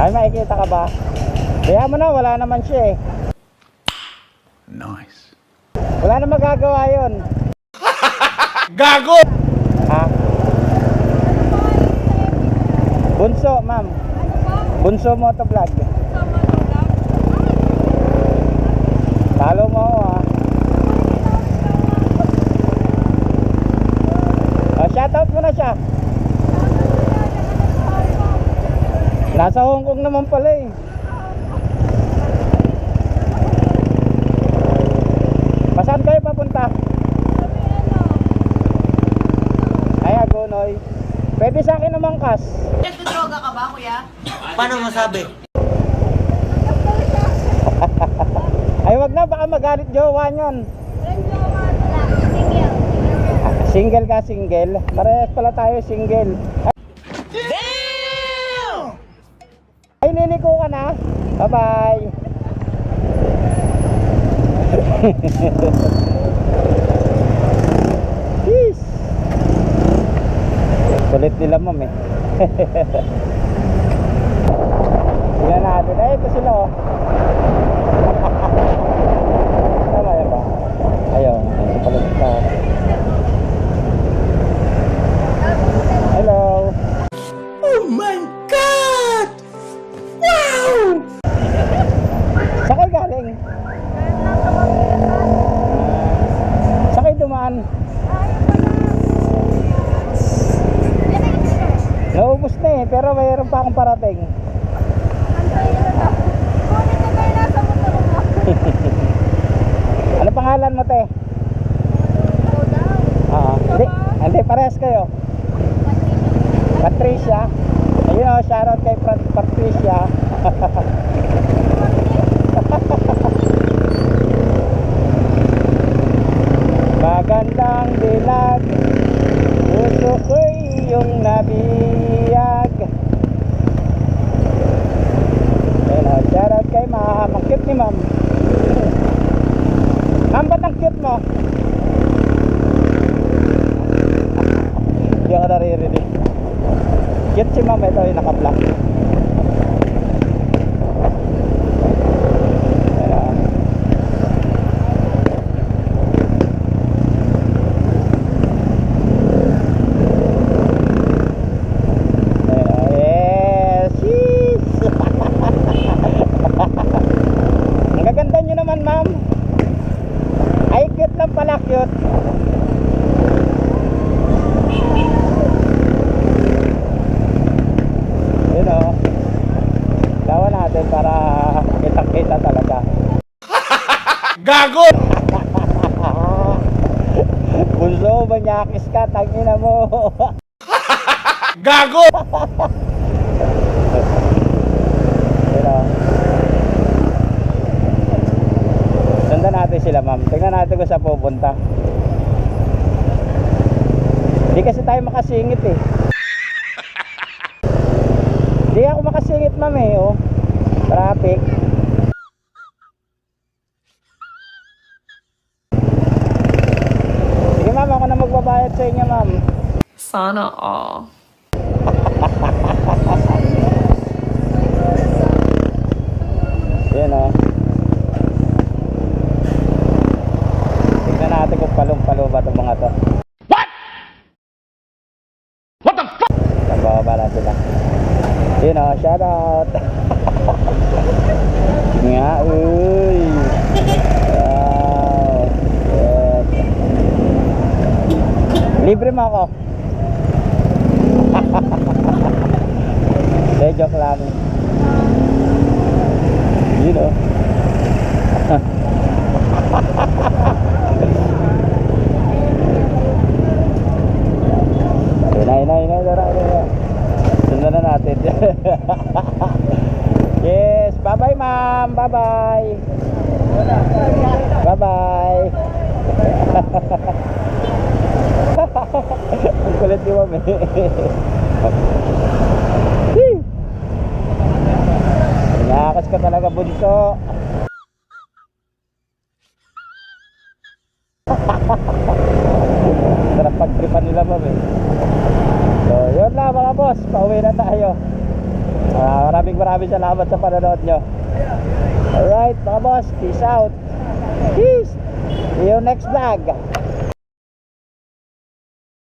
Ay, makikita ka ba? Kaya mo na, wala naman siya eh. Nice. Wala na magagawa yun. Gago! Ha? Bunso, ma'am. Bunso Motovlog. Follow mo ako ha. Shoutout mo na siya. Nasa Hong Kong naman pala eh. Saan kayo papunta? Ay, Agonoy. Pwede sa akin naman kas. Nagdodroga ka ba, kuya? Paano masabi? Ay, wag na, baka magalit jowa nyon. Single ka, single. Parehas pala tayo, single. Damn! Ay, niliko ka na. Bye-bye. Peace. Kulit nila, ma'am eh. Tingnan natin. Ay, ito sila oh. Tama yan ba? Ayaw. Ito pala ito. Hello. Oh my God! Wow! Saan kayo galing? Saan kayo dumaan? Naubos na eh, pero mayroon pa akong parating. Ano pangalan mo, te? Hindi, parehas kayo. Patricia. Ayun o, shoutout kay Patricia. Magandang dilag, puso ko'y iyong nabiyag. Ayun o, shoutout kay ma'am. Ang cute ni ma'am. Ma'am, ba't ang cute mo? Hindi ako naririnig. Cute si ma'am, ito yung naka-black. Ang gaganda nyo naman, ma'am. Ay, cute lang pala, cute. Yun o. Lawan natin para kitang-kita talaga. Gago! Bunso, manyakis ka, tangina mo. Gago! Yun o. Sundan natin sila, ma'am. Tingnan natin kung saan pupunta. Hindi kasi tayo makasingit eh. Hindi ako makasingit, ma'am eh oh. Traffic. Sige, ma'am, ako na magbabayad sa inyo, ma'am. Sana all. Yan o. Tingnan natin kung palong-palo ba itong mga to. What? What the fuck? Nagbababa na sila. Yun o, shoutout. Nga, uy. Wow. Yes. Libre mo ako. Hindi, joke lang. Yun o. Sundan na natin. Yes, bye-bye ma'am. Bye-bye. Bye-bye. Ang kulit ni ma'am eh. Nanyakas ka talaga, bunso. Sarap pagtripan nila, ma'am eh. So yun lang mga boss, pauwi na tayo. Maraming Maraming salamat sa panonood nyo. Alright mga boss, peace out. Peace. See you next vlog.